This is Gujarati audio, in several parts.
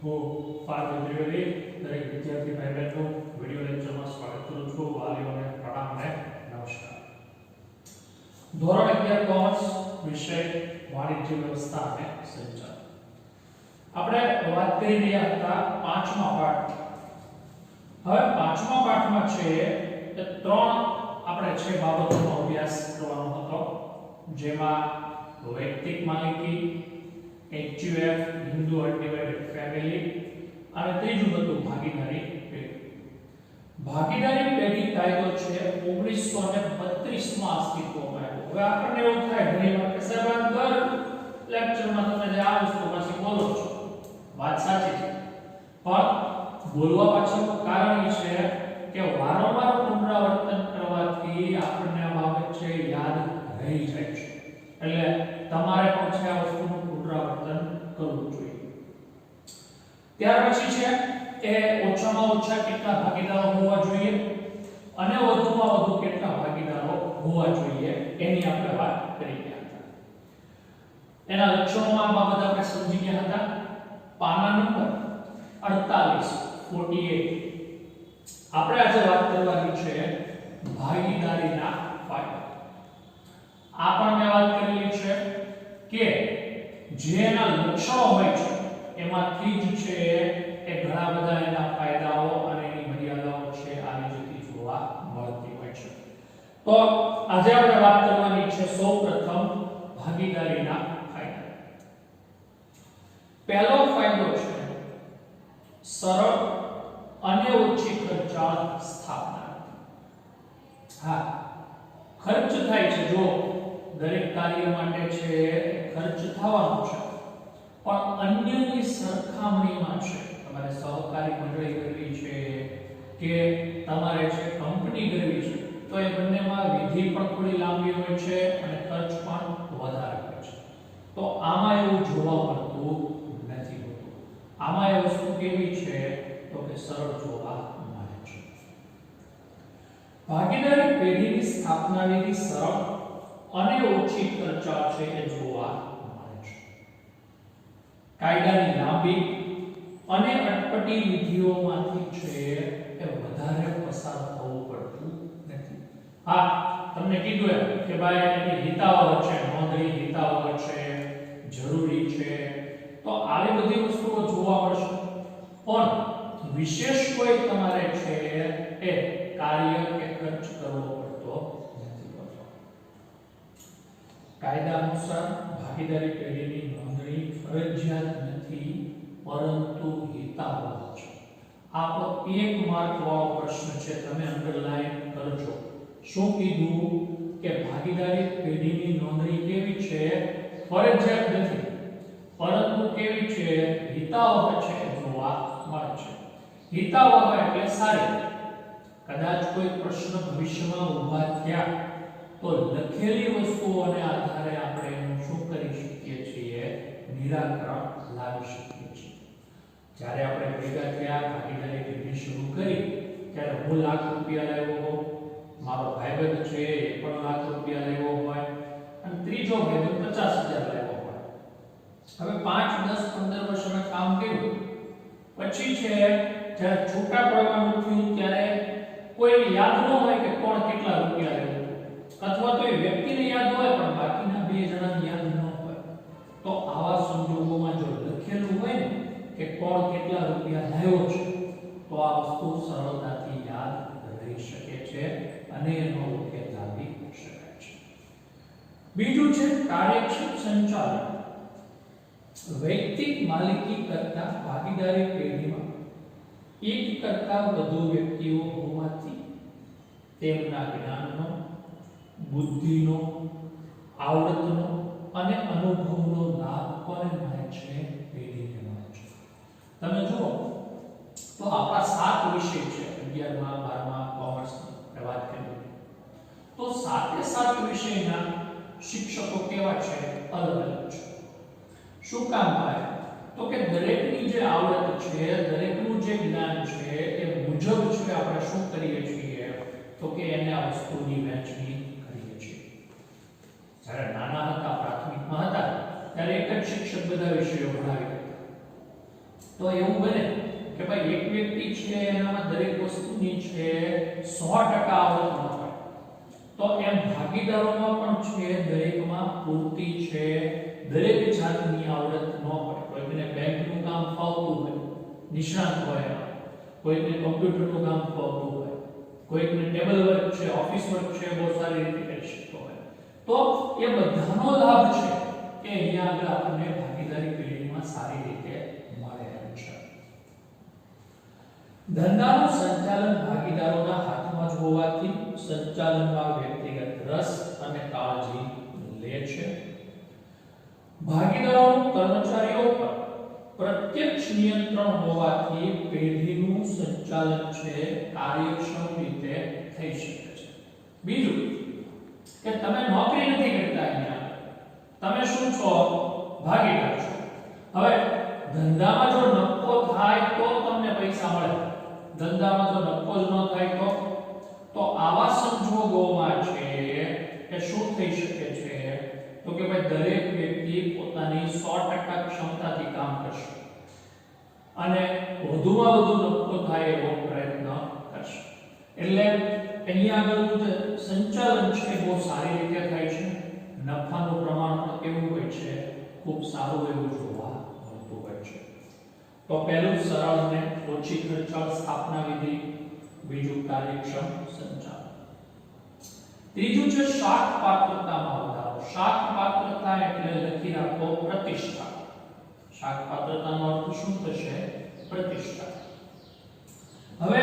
હું ફારૂક ત્રિવેદી દરેક વિદ્યાર્થી ભાઈ બહેનનું વિડિયો લેક્ચરમાં સ્વાગત કરું છું. વાલીઓને પ્રણામ અને નમસ્કાર. ધોરણ 11 કોમર્સ વિષય વાણિજ્ય વ્યવસ્થા અને સંચાલન. આપણે વાત કરી રહ્યા હતા પાંચમા પાઠ. હવે પાંચમા પાઠમાં છે કે ત્રણ આપણે છે બાબતોનો અભ્યાસ કરવાનો હતો, જેમાં વૈયક્તિક માલિકી, HUF હિન્દુ અનડિવાઇડેડ ફેમિલી અને ત્રીજું હતું ભાગીદારી પેઢી. ભાગીદારી પેઢી કાયદો છે 1932 માં અસ્તિત્વમાં આવ્યો. હવે આપણને એવું થાય ઘણીવાર કે સાહેબ દર લેક્ચરમાં તમે જે આ વસ્તુ પાછી બોલો છો, વાત સાચી છે, પણ બોલવા પાછળનું કારણ એ છે કે વારંવાર પુનરાવર્તન કરવાથી આપણને આ બાબત છે યાદ રહી જાય છે. એટલે તમારે પણ છે આ વસ્તુનું પુનરાવર્તન કરવું જોઈએ. ત્યાર પછી છે એ ઓછામાં ઓછા કેટલા ભાગીદારો હોવા જોઈએ અને વધુમાં વધુ કેટલા ભાગીદારો હોવા જોઈએ એની આપણે વાત કરી રહ્યા હતા. એના લક્ષણોમાં આ બાબત આપણે સમજી ગયા હતા. પાના નંબર 48 આપણે આજે વાત કરવાની છે ભાગીદારીના ફાયદા. આ પણ મેં વાત કરેલી છે કે જેના લક્ષણો હોય છે એમાંથી જ છે એ ઘણા બધા એના ફાયદાઓ અને એની મર્યાદાઓ છે આ રીતથી જોવા મળતી હોય છે. તો આજે આપણે વાત કરવાની છે સૌપ્રથમ ભાગીદારીના ફાયદા. પહેલો ફાયદો છે સરળ અને ઓછી ખર્ચાળ સ્થાપના. હા, ખર્ચ થાય છે, જો દરેક કાર્ય માટે છે ખર્ચ થવાનો છે, પણ અન્યની સરખામણીમાં છે તમારે સહકારી મંડળી કરવી છે કે તમારે છે કંપની કરવી છે, તો એ બંનેમાં વિધિ પણ થોડી લાંબી હોય છે અને ખર્ચ પણ વધારે હોય છે. તો આમાં એવું જોવા મળતું નથી હોતું. આમાં એ વસ્તુ કેવી છે તો કે સરળ જોવા મળે છે. ભાગીદારી પેઢીની સ્થાપના વિધિ સરળ અને ઓછી ખર્ચાળ છે એ જોવા મળે છે. કાયદાની લાંબી અને અટપટી વિધિઓમાંથી છે એ વધારે પસાર થવું પડતું નથી. હા, તમને કીધું એમ કે ભાઈ એની હિતાવહ છે, નોંધણી હિતાવહ છે, જરૂરી છે, તો આવી બધી વસ્તુઓ જોવા મળશે, પણ વિશેષ કોઈ તમારે છે એ કાર્ય કે ખર્ચ કરવો પડતો નથી હોતો. કાયદા અનુસાર ભાગીદારી પેઢીની નોંધણી ફરજિયાત નથી, પરંતુ હિતાવહ છે. આ એક માર્ક વાળો પ્રશ્ન છે, તમે અંડરલાઈન કરજો. શું કીધું કે ભાગીદારી પેઢીની નોંધણી કેવી છે? ફરજિયાત નથી, પરંતુ કેવી છે? હિતાવહ છે જોવા મળે છે. હિતાવહ એટલે સારી. કદાચ કોઈ પ્રશ્ન ભવિષ્યમાં ઊભા થયા તો લખેલી વસ્તુઓને આધારે આપણે એનું શું કરી શકીએ છીએ? નિરાકરણ લાવી શકીએ છીએ. જ્યારે આપણે ભેગા થયા, ભાગીદારી પેઢી શરૂ કરી, ત્યારે હું લાખ રૂપિયા લાવ્યો હોઉં, મારો ભાઈબંધ છે એ પણ લાખ રૂપિયા લાવ્યો હોય, અને ત્રીજો ભાઈબંધ 50,000 લાવ્યો હોય. હવે 5, 10, 15 વર્ષ અમે કામ કર્યું પછી છે જ્યારે છૂટા પડવાનું થયું ત્યારે કોઈને યાદ ન હોય કે કોણ કેટલા રૂપિયા લાવ્યો, અથવા તો એ વ્યક્તિને યાદ હોય પણ બાકીના બે જણાને યાદ ન હોય. તો આવા સંજોગોમાં જો લખેલું હોય ને કે કોણ કેટલા રૂપિયા લાવ્યો છે, તો આ વસ્તુ સરળતાથી યાદ રહી શકે છે અને એનો ઉકેલ લાવી શકાય છે. બીજું છે કાર્યક્ષમ સંચાલન. વૈયક્તિક માલિકી કરતા ભાગીદારી પેઢીમાં એક કરતા વધુ વ્યક્તિઓ હોવાથી તેમના જ્ઞાનનો, બુદ્ધિનો, આવડતનો અને અનુભવનો લાભ કોને મળે છે? પેઢીને મળે છે. તમે જુઓ તો આપણા 7 વિષય છે 11માં, 12માં કોમર્સની વાત કરીએ તો 7 વિષયના શિક્ષકો કેવા છે? અલગ અલગ છે. શું કામ ભાઈ? તો કે દરેકની જે આવડત છે, દરેકનું જે જ્ઞાન છે એ મુજબ છે આપણે શું કરીએ છીએ તો કે એને આ વસ્તુની વહેંચણી કરીએ છીએ. જ્યારે નાના હતા, પ્રાથમિકમાં હતા, ત્યારે એક જ શિક્ષક બધા વિષયો ભણાવી દેતા. તો એવું બને કે ભાઈ એક વ્યક્તિ છે એનામાં દરેક વસ્તુની છે 100% આવડત ન હોય, તો એમ ભાગીદારોમાં પણ છે દરેકમાં પૂરતી છે દરેક જાતની આવડત ન હોય. કોઈને બેંકનું કામ ફાવતું હોય, નિષ્ણાત હોય, કોઈને કમ્પ્યુટરનું કામ ફાવતું હોય, કોઈને ટેબલ વર્ક છે, ઓફિસ વર્ક છે બહુ સારી રીતે કરી શકતો હોય, તો એ બધાનો લાભ છે કે અહીંયા આગળ આપણને ભાગીદારી પેઢીમાં સારી રીતે મળે છે. ધંધાનું સંચાલન ભાગીદારોના હાથમાં જ હોવાથી સંચાલનમાં વ્યક્તિગત રસ અને કાળજી લે છે. ભાગીદારોનું કર્મચારીઓ પર પ્રત્યક્ષ નિયંત્રણ હોવાથી પેઢીનું સંચાલન છે કાર્યક્ષમ રીતે થઈ શકે છે. બીજું કે તમે નોકરી નથી કરતા, અહીંયા તમે શું છો? ભાગીદાર છો. હવે ધંધામાં જો નફો થાય તો તમને પૈસા મળે, ધંધામાં જો નફો જ ન થાય તો આવા સંજોગોમાં છે કે શું થઈ શકે છે? તો કે ભાઈ દરેક વ્યક્તિ પોતાની 100% ક્ષમતાથી કામ કરશે અને વધુમાં વધુ નફો થાય એવો પ્રયત્ન કરશે. એટલે અહીંયા આગળનું જે સંચાલન છે બહુ સારી રીતે થાય છે. નફાનું પ્રમાણ પણ કેવું હોય છે? ખૂબ સારું એવું જોવા મળતું હોય છે. તો પહેલું સરળ અને ઓછી ખર્ચાળ સ્થાપના વિધિ, બીજું કાર્યક્ષમ સંચાલન, ત્રીજું છે શાખ પાત્રતામાં વધારો. શાખ પાત્રતા એટલે લખી રાખો પ્રતિષ્ઠા. શાખ પાત્રતાનો અર્થ શું થશે? પ્રતિષ્ઠા. હવે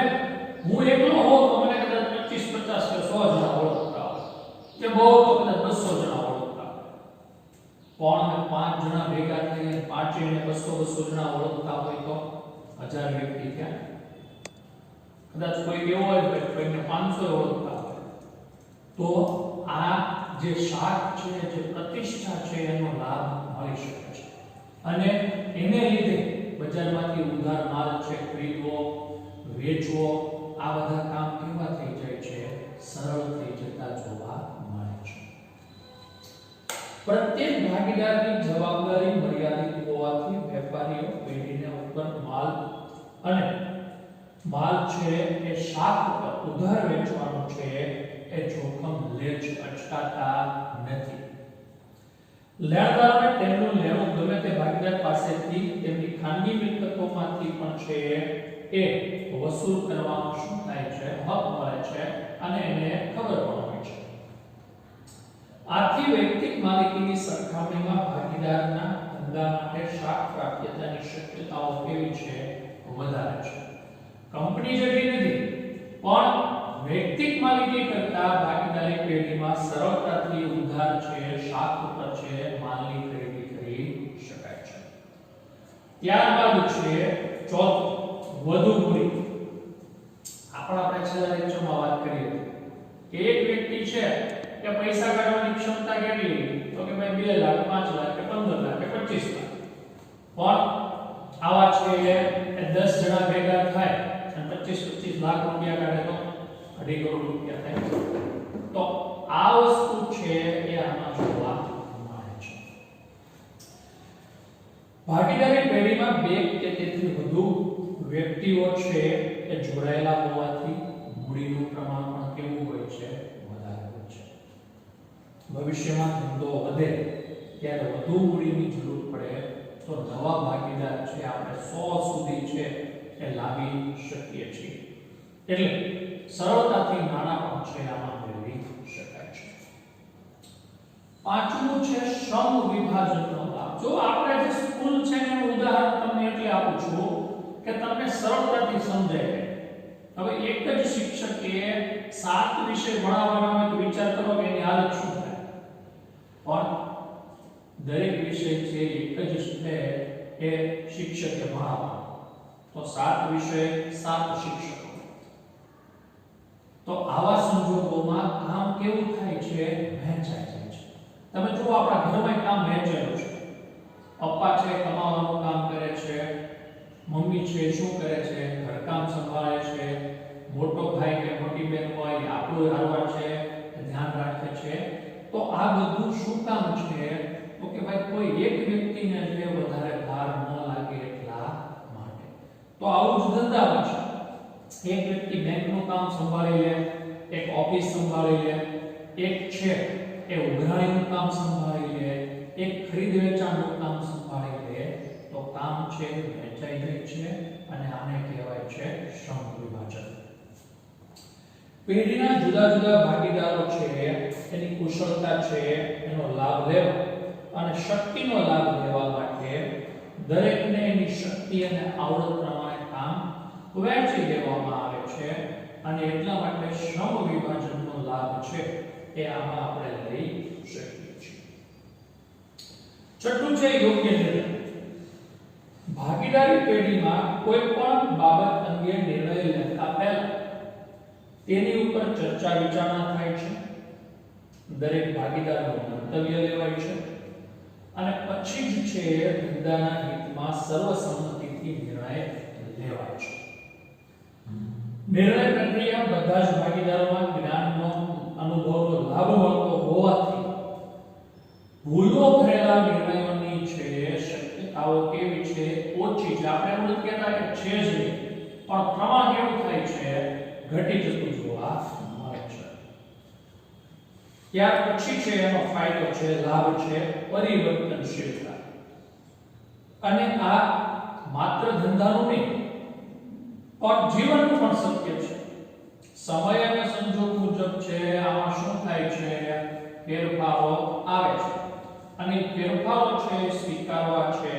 હું એકલો હોઉં તો મને કદાચ 25 50 કે 100 જણા ઓળખતા હોય, કે બહુ તો કદાચ 200 જણા ઓળખતા હોય, પણ 5 જણા ભેગા થઈને 5 ને 200 જણા ઓળખતા હોય તો 1000 વ્યક્તિ થયા. કદાચ કોઈ એવો હોય કે કોઈને 500 ઓળખતા હોય, તો આ જે શાખ છે, જે પ્રતિષ્ઠા છે એનો લાભ મળી શકે છે. અને એને લીધે બજારમાંથી ઉધાર માલ છે ખરીદવો, વેચવો, આ બધા કામ કેવા થઈ જાય છે? સરળ થઈ જતા જોવા મળે છે. પ્રત્યેક ભાગીદારની જવાબદારી મર્યાદિત હોવાથી વેપારીઓ પેઢીને ઉપર માલ છે એ શાખ પર ઉધાર વેચવાનું છે એ જોખમ લે છે, અટકાતા નથી. લેણદારોને તેમનું લેણું ગમે તે ભાગીદાર પાસેથી તેમની ખાનગી મિલકતોમાંથી પણ છે એ વસૂલ કરવાનો શું થાય છે? હક મળે છે અને એને ખબર પણ હોય છે. આથી વૈયક્તિક માલિકીની સરખામણીમાં ભાગીદારના ધંધા માટે શાખ પ્રાપ્યતાની શક્યતાઓ કેવી છે? વધારે છે. કંપની જેટલી નથી, પણ વૈયક્તિક માલિકી કરતા ભાગીદારી પેઢીમાં સરળતાથી ઉધાર છે શાખ ઉપર છે માલની ખરીદી કરી શકાય છે. ત્યારબાદ છે ચોથું, વધુ મૂડી. આપણે છેલ્લા લેક્ચરમાં વાત કરી હતી કે એક વ્યક્તિ છે કે પૈસા કાઢવાની ક્ષમતા કેટલી? તો કે ભાઈ 2 લાખ, 5 લાખ કે 15 લાખ કે 25 લાખ. પણ આવા છે એ 10 જણા ભેગા થાય અને 25 લાખ રૂપિયા કાઢે તો 2.5 કરોડ રૂપિયા થાય. તો આ વસ્તુ છે એ આમાં જોવા મળે છે. ભાગીદારી પેઢીમાં 2 કે તેથી વધુ વ્યક્તિઓ છે એ જોડાયેલા હોવાથી મૂડીનું પ્રમાણ પણ કેવું હોય છે? વધારે હોય છે. ભવિષ્યમાં ધંધો વધે ત્યારે વધુ મૂડીની જરૂર પડે તો નવા ભાગીદાર છે આપણે 100 સુધી છે એ લાવી શકીએ છીએ. એટલે સરળતાથી નાણાં પણ છે આમાં મેળવી શકાય છે. પાંચમું છે શ્રમ વિભાજનનો લાભ. જો આપણે જે સ્કૂલ છે એનું ઉદાહરણ તમને એટલે આપું છું કે તમને સરળતાથી સમજાય. હવે એક જ શિક્ષકે 7 વિષય ભણાવવાના હોય તો વિચાર કરો કે એની હાલત શું થાય. પણ દરેક વિષય છે એક જ છે એ શિક્ષકે ભણાવવાનો, તો 7 વિષય 7 શિક્ષકો. તો આવા સંજોગોમાં કામ કેવું થાય છે? વહેંચાઈ જાય છે. તમે જો આપણા ઘરમાં કામ વહેંચાયેલું છે. પપ્પા છે કમાવાનું કામ કરે છે, મમ્મી છે શું કરે છે? ઘરકામ સંભાળે છે, મોટો ભાઈ કે મોટી બહેન હોય આપણું હારવાર છે ધ્યાન રાખે છે. તો આ બધું શું કામ છે? તો કે ભાઈ કોઈ એક વ્યક્તિને જે વધારે ભાર ન લાગે એટલા માટે બધા હોય છે. એક વ્યક્તિ બેંકનું કામ સંભાળી લે, એક ઓફિસ સંભાળી લે, એક છે એ ઉઘરાણીનું કામ સંભાળી લે, એક ખરીદ વેચાણનું કામ સંભાળી લે, તો કામ છે વહેંચાઈ જાય છે અને આને કહેવાય છે શ્રમ વિભાજન. પેઢીના જુદા જુદા ભાગીદારો છે એની કુશળતા છે એનો લાભ લેવા અને શક્તિનો લાભ લેવા માટે દરેકને એની શક્તિ અને આવડત પ્રમાણે કામ વહેંચી દેવામાં આવે છે અને એટલા માટે શ્રમ વિભાજનનો લાભ છે એ આમાં આપણે લઈ શકીએ છીએ. છઠ્ઠું છે યોગ્ય નિર્ણય. ભાગીદારી પેઢીમાં કોઈ પણ બાબત અંગે નિર્ણય લેતા પહેલા તેની ઉપર ચર્ચા વિચારણા થાય છે, દરેક ભાગીદારનું મંતવ્ય લેવાય છે અને પછી જ છે ધંધાના હિતમાં સર્વસંમતિથી નિર્ણય લેવાય છે. નિર્ણય પ્રક્રિયા બધા જ ભાગીદારોમાં જ્ઞાનનો અનુભવનો લાભ મળતો હોવાથી ભૂલો ભરેલા નિર્ણયોની છે શક્યતાઓ કેવી છે ઓછી છે. આપણે એવું નથી કહેતા કે છે જ નહીં, પણ પ્રમાણ કેવું થાય છે ઘટી જતું જોવા મળે છે. ત્યાર પછી છે એનો ફાયદો છે લાભ છે પરિવર્તનશીલતા. અને આ માત્ર ધંધાનું નહીં પણ જીવનનું પણ સત્ય છે. સમય અને સંજોગ મુજબ છે આમાં શું થાય છે ફેરફારો આવે છે અને ફેરફારો છે સ્વીકારવા છે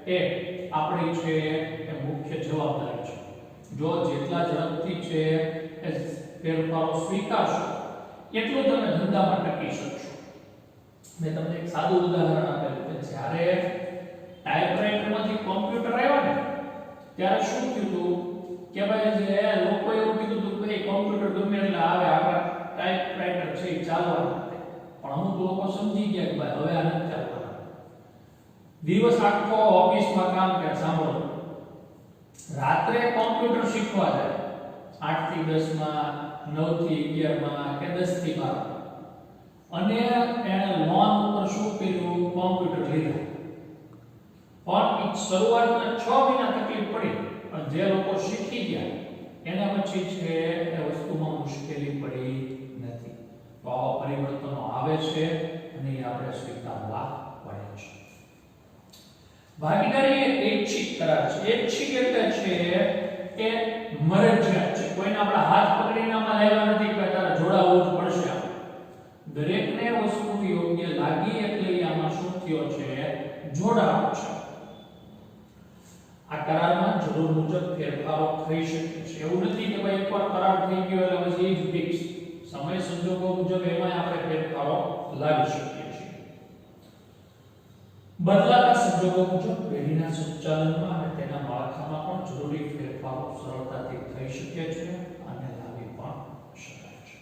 એ આપણી છે એ મુખ્ય જવાબદારી છે. જો જેટલા ઝડપથી છે એ ફેરફારો સ્વીકારશો એટલું તમે ધંધામાં ટકી શકશો. મેં તમને એક સાદું ઉદાહરણ આપેલું કે જ્યારે ટાઈપરાઇટરમાંથી કોમ્પ્યુટર આવ્યા ને ત્યારે શું થયું કે ભાઈ જે લોકો એવું કીધું હતું કે કોમ્પ્યુટર ગમે એટલે આવે, આપણા ટાઈપરાઇટર છે એ ચાલવા માટે. પણ અમુક લોકો સમજી ગયા કે ભાઈ હવે આ નથી ચાલવાના. દિવસ આખો ઓફિસમાં કામ કરે, સાંભળો, રાત્રે કોમ્પ્યુટર શીખવા જાય 8 થી 10 માં, 9 થી 11 માં કે 10 થી 12 અને એને લોન ઉપર શું કર્યું કોમ્પ્યુટર લીધા. પણ શરૂઆતના 6 મહિના તકલીફ પડી, પણ જે લોકો શીખી ગયા એના પછી છે એ વસ્તુમાં મુશ્કેલી પડી નથી. તો આવા પરિવર્તનો આવે છે અને એ આપણે સ્વીકારવા પડે છે. ભાગીદારી એ ઐચ્છિક કરાર છે. ઐચ્છિક એટલે છે એ મરજિયાત છે. કોઈને આપણા હાથ પકડીને આમાં લેવા નથી કે તારે જોડાવવું જ પડશે. દરેકને વસ્તુ યોગ્ય લાગી એટલે આમાં શું થયો છે જોડાવ છે. આ કરારમાં જરૂર મુજબ ફેરફારો થઈ શકે છે. એવું નથી કે ભાઈ એકવાર કરાર થઈ ગયો એટલે પછી એ જ ફિક્સ. સમય સંજોગો મુજબ એમાં આપણે ફેરફારો લાવી શકીએ છીએ. બદલાતા સંજોગો મુજબ પેઢીના સંચાલનમાં અને તેના માળખામાં પણ જરૂરી ફેરફારો સરળતાથી થઈ શકે છે અને લાવી પણ શકાય છે.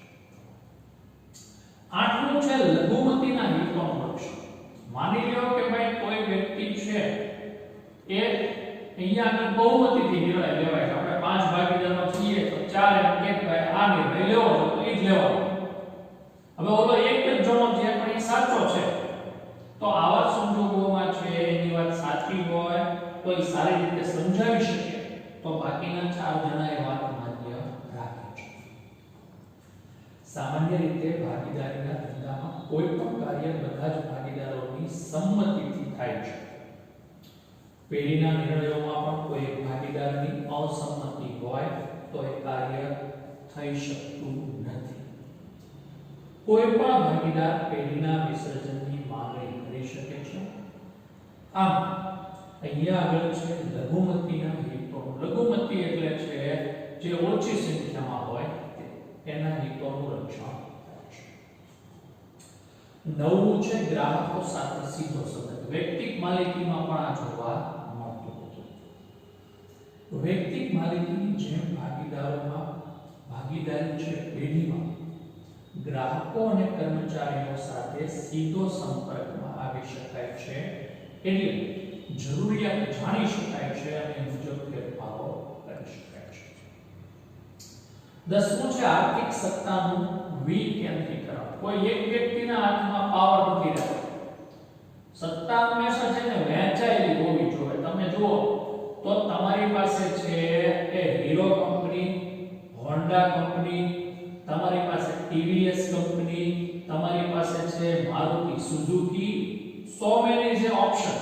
આઠમું છે લઘુમતીના હિતોનું રક્ષણ. માની લો કે ભાઈ કોઈ વ્યક્તિ છે એ અહીંયા આગળ બહુમતીથી નિર્ણય લેવાય. આપણે 5 ભાગીદારો છીએ તો 4 એમ કે ભાઈ આ નિર્ણય લેવો તો એ જ લેવાનો. હવે ઓલો એક જ જણો જે પણ એ સાચો છે, તો આવા સંજોગોમાં છે એની વાત સાચી હોય તો એ સારી રીતે સમજાવી શકે તો બાકીના 4 જણા એ વાત માન્ય રાખે છે. સામાન્ય રીતે ભાગીદારીના ધંધામાં કોઈ પણ કાર્ય બધા જ ભાગીદારોની સંમતિથી થાય છે. પેઢીના નિર્ણયોમાં પણ કોઈ એક ભાગીદારની અસંમતિ હોય તો એ કાર્ય થઈ શકતું નથી. કોઈ પણ ભાગીદાર પેઢીના વિસર્જનની માંગણી કરી શકે છે. આમ અહીંયા આગળ છે લઘુમતીના હિતો. લઘુમતી એટલે છે જે ઓછી સંખ્યામાં હોય તેના હિતોનું રક્ષણ કરે છે. નવમું છે ગ્રાહકો સાથે સીધો સંબંધ. વૈયક્તિક માલિકીમાં પણ આ જોવા વૈયક્તિક માલિકીની જેમ ભાગીદારી છે પેઢીમાં ગ્રાહકો અને કર્મચારીઓ સાથે સીધો સંપર્કમાં આવી શકાય છે. એટલે જરૂરિયાત જાણી શકાય છે અને મુજબ ફેરફારો કરી શકાય છે. 10મું છે આર્થિક સત્તાનું વિકેન્દ્રીકરણ. કોઈ એક વ્યક્તિના હાથમાં પાવર નથી રહેતો. સત્તા હંમેશા છે ને વહેંચાયેલી હોવી જોઈએ. તમે જુઓ તો તમારી તમારી પાસે છે એ હીરો કંપની, હોન્ડા કંપની, તમારી પાસે ટીવીએસ કંપની, તમારી પાસે છે મારુતિ સુઝુકી, સો મેની છે ઓપ્શન.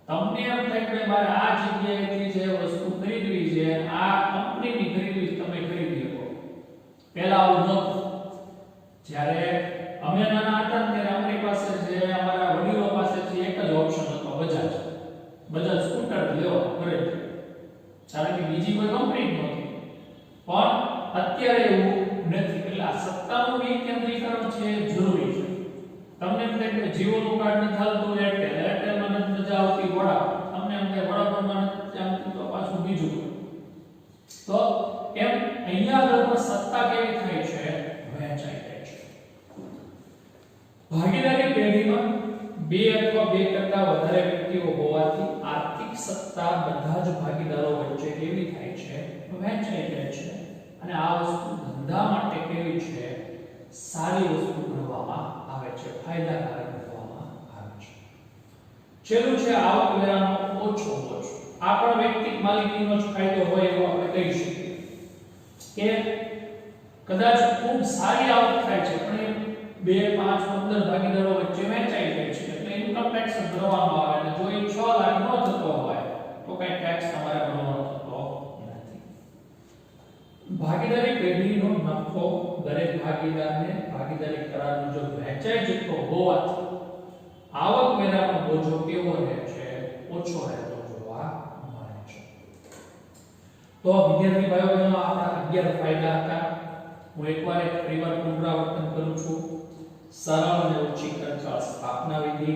તમને એમ થાય કે મારે આ જગ્યાએથી જે વસ્તુ ખરીદવી છે આ કંપનીની ખરીદવી તમે ખરીદી શકો. પહેલા આવું નહોતું. જ્યારે અમે નાના હતા ત્યારે અમારી પાસે જે અમારા વડીલો પાસે છે એક જ ઓપ્શન હતો, બજાજ. બજાજ સ્કૂટર લેવો ઘરે. કારણ કે બીજી કોઈ કંપની નહોતી. પણ અત્યારે એવું નથી. એટલે આ સત્તાનું વિકેન્દ્રીકરણ છે જરૂરી છે. તમને એમ થાય કે જીઓનું કાર્ડ નથી ચાલતું, એરટેલમાં નથી મજા આવતી, વડા તમને એમ થાય વડાપાવમાં નથી આવતી તો પાછું બીજું. તો એમ અહીંયા આગળ સત્તા કેવી થાય છે? વહેંચાઈ જાય છે. ભાગીદારી પેઢીમાં બે અથવા બે કરતા વધારે વ્યક્તિઓ હોવાથી આર્થિક સત્તા બધા જ ભાગીદારો વચ્ચે કેવી થાય છે? વહેંચાઈ જાય છે. અને આ વસ્તુ ધંધા માટે કેવી છે? સારી વસ્તુ ગણવામાં આવે છે, ફાયદાકારક ગણવામાં આવે છે. છેલ્લું છે આવકવેરાનો ઓછો બોજ. આ પણ વ્યક્તિગત માલિકીનો જ ફાયદો હોય એવું આપણે કહી શકીએ કે કદાચ ખૂબ સારી આવક થાય છે પણ 2, 5, 15 ભાગીદારો વચ્ચે વહેંચાઈ જાય છે એટલે ઇન્કમ ટેક્સ ભરવાનો આવે અને જો એ 6 લાખ નો થતો હોય તો કઈ ટેક્સ તમારે ભરવાનો થતો નથી. ભાગીદારી પેઢીનો નફો દરેક ભાગીદારને ભાગીદારી કરાર મુજબ વહેંચાઈ જતો હોવાથી આવકવેરાનો બોજો કેવો રહે છે? ઓછો રહેતો જોવા મળે છે. તો વિદ્યાર્થી ભાઈઓ બહેનો આપણા 11 ફાયદા હતા. હું એકવાર ફરીવાર પુનરાવર્તન કરું છું. સરળ અને ઓછી ખર્ચાળ સ્થાપના વિધિ,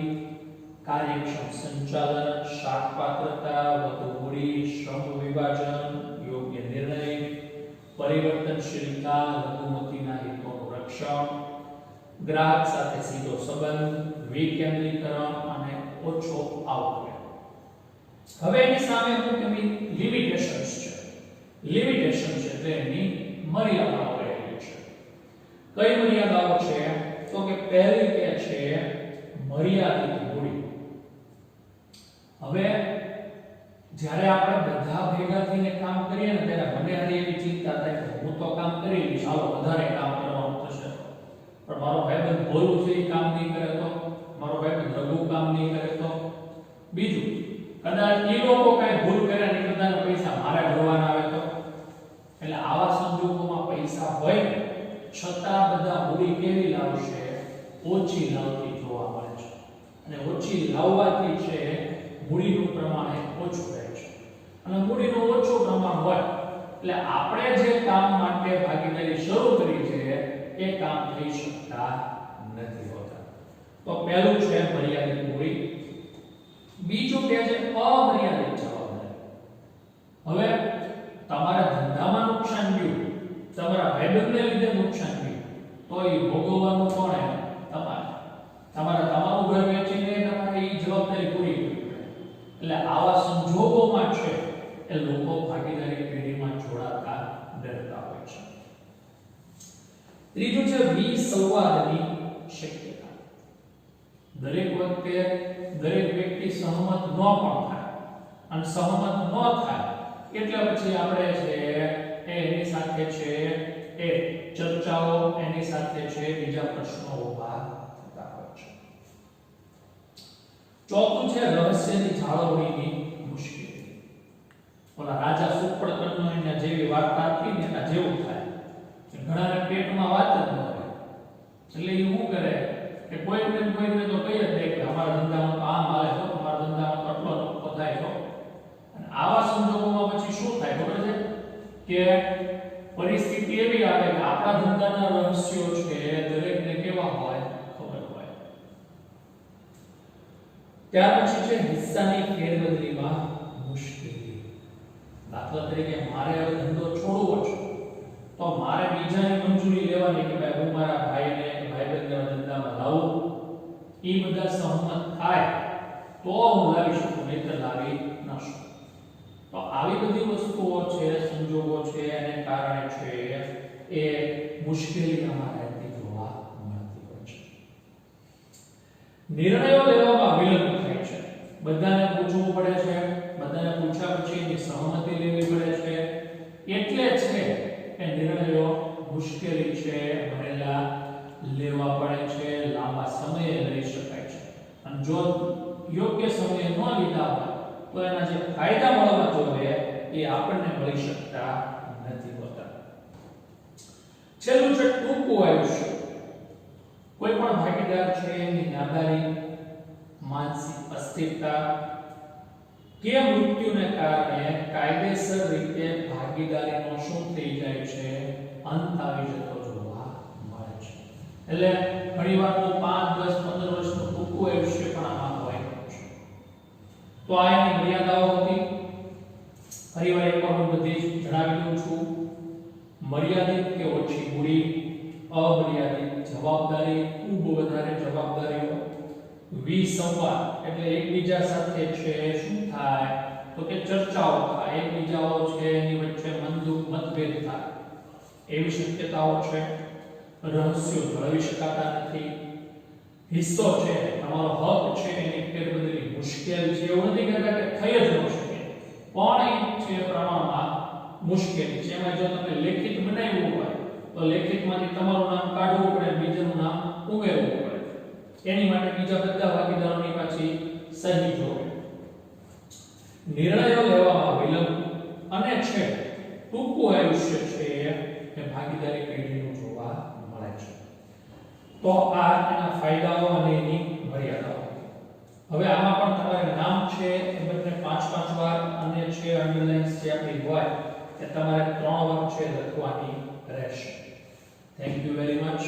કાર્યક્ષમ સંચાલન, શાકપાત્રતા, વધુ મૂડી, શ્રમ વિભાજન, યોગ્ય નિર્ણય, પરિવર્તનશીલતા, લઘુમતીના હિતોનું રક્ષણ, ગ્રાહક સાથે સીધો સંબંધ, વિકેન્દ્રીકરણ અને ઓછો આવકવેરો. હવે એની સામે અમુક લિમિટેશન્સ છે. લિમિટેશન છે એટલે એની મર્યાદાઓ રહેલી છે. કઈ મર્યાદાઓ છે? તો કે પહેલી કે છે મર્યાદિત મૂડી. હવે જ્યારે આપણે બધા ભેગા થઈને કામ કરીએ ને ત્યારે મને આની એવી ચિંતા થાય કે હું તો કામ કરી લઈશ, ચાલો વધારે કામ કરવાનું થશે, પણ મારો ભાઈબંધ ભોલું છે એ કામ નહીં કરે તો, મારો ભાઈબંધ રઘુ કામ નહીં કરે તો, બીજું કદાચ એ લોકો કઈ ભૂલ કર્યા ને બધાના પૈસા મારે ભરવાના આવે તો. એટલે આવા સંજોગોમાં પૈસા હોય છતાં બધા મૂડી કેવી લાવશે? ઓછી લાવતી જોવા મળે છે. અને ઓછી લાવવાથી છે મૂડીનું પ્રમાણ ઓછું રહે છે. અને મૂડીનું ઓછું પ્રમાણ હોય એટલે આપણે જે કામ માટે ભાગીદારી શરૂ કરી છે એ કામ થઈ શકતા નથી હોતા. તો પહેલું છે મર્યાદિત મૂડી. બીજું કે છે અમર્યાદિત જવાબદારી. હવે તમારા ધંધામાં નુકસાન ગયું, તમારા ભાઈબંધને લીધે નુકસાન ગયું, તો એ ભોગવવાનું કોણે? તમારું ઘર વેચીને તમારે એ જવાબદારી પૂરી કરવી પડે. એટલે આવા સંજોગોમાં છે એ લોકો ભાગીદારી પેઢીમાં જોડાતા ડરતા હોય છે. ત્રીજું છે વિસંવાદની શક્યતા. દરેક વખતે દરેક વ્યક્તિ સહમત ન પણ થાય અને સહમત ન થાય એટલે પછી આપણે છે એની સાથે છે એ ચર્ચાઓ, એની સાથે છે બીજા પ્રશ્નો ઉભા થતા હોય છે. ચોથું છે રહસ્યની જાળવણીની મુશ્કેલી. ઓલા રાજા સુપડકર્ણ એના જેવી વાર્તા હતી ને એના જેવું થાય. ઘણાના પેટમાં વાત જ ન હોય એટલે એ શું કરે કે કોઈને તો કહી જ દે કે અમારા ધંધામાં તો આમ હાલે છે, અમારા ધંધામાં તો આટલો નફો થાય છે. અને આવા સંજોગોમાં પછી શું થાય ખબર છે કે પરિસ્થિતિ એવી આવે કે આપણા ધંધાના રહસ્યો છે દરેકને કેવા હોય ખબર હોય. ત્યાર પછી છે હિસ્સાની ફેરબદલીમાં મુશ્કેલી. દાખલા તરીકે મારે હવે ધંધો છોડવો છે તો મારે બીજાની મંજૂરી લેવાની કે ભાઈ હું મારા ભાઈને ભાઈબંધના ધંધામાં લાવું, એ બધા સહમત થાય તો હું લાવી શકું, નહીતર લાવી ન શકું. તો આવી બધી વસ્તુઓ છે, સંજોગો છે, એને કારણે છે એ મુશ્કેલી અમારે જોવા મળતી હોય છે. નિર્ણયો લેવામાં વિલંબ થાય છે. બધાને પૂછવું પડે છે, બધાને પૂછ્યા પછી એની સહમતિ લેવી પડે છે, એટલે છે કે નિર્ણયો મુશ્કેલી છે ભરેલા લેવા પડે છે, લાંબા સમયે લઈ શકાય છે, અને જો યોગ્ય સમયે ન લીધા હોય તો એના જે ફાયદા મળવા જોઈએ એ આપણને મળી શકતા નથી હોતા. છેલ્લું છે ટૂંકું આયુષ્ય. કોઈ પણ ભાગીદાર છે એની નાદારી, માનસિક અસ્થિરતા કે મૃત્યુને કારણે કાયદેસર રીતે ભાગીદારીનો શું થઈ જાય છે, અંત આવી જતો જોવા મળે છે. એટલે ઘણીવાર તો 5, 10, 15 વર્ષનું ટૂંકું આયુષ્ય પણ આમાં હોય છે. તો આ એની મર્યાદાઓ હતી. ફરીવાર એકવાર હું બધી જણાવી દઉં છું. મર્યાદિત કે ઓછી મૂડી, અમર્યાદિત જવાબદારી, ખૂબ વધારે જવાબદારીઓ, વિસંવાદ એટલે એકબીજા સાથે છે શું થાય તો કે ચર્ચાઓ થાય, એકબીજાઓ છે એની વચ્ચે મતભેદ થાય એવી શક્યતાઓ છે, રહસ્યો જાળવી શકાતા નથી, હિસ્સો છે તમારો હક છે એની ફેરબદલી મુશ્કેલ છે. એવું નથી કહેતા કે થઈ જ ન શકે, પણ એ છે પ્રમાણમાં મુશ્કેલી છે. એમાં જો તમે લેખિત બનાવ્યું હોય તો લેખિતમાંથી તમારું નામ કાઢવું પડે, બીજાનું નામ ઉમેરવું પડે, એની માટે બીજા બધા ભાગીદારોની પાછી સહી જોવે. નિર્ણયો લેવામાં વિલંબ અને છે ટૂંકું આયુષ્ય છે એ ભાગીદારી પેઢીનું જોવા મળે છે. તો આ એના ફાયદાઓ અને એની મર્યાદાઓ. હવે આમાં પણ તમારે નામ છે એ બધાને 5-5 વાર અને છે અંડરલાઇન્સ જે આપણી હોય એ તમારે 3 વાર છે લખવાની રહેશે. Thank you very much.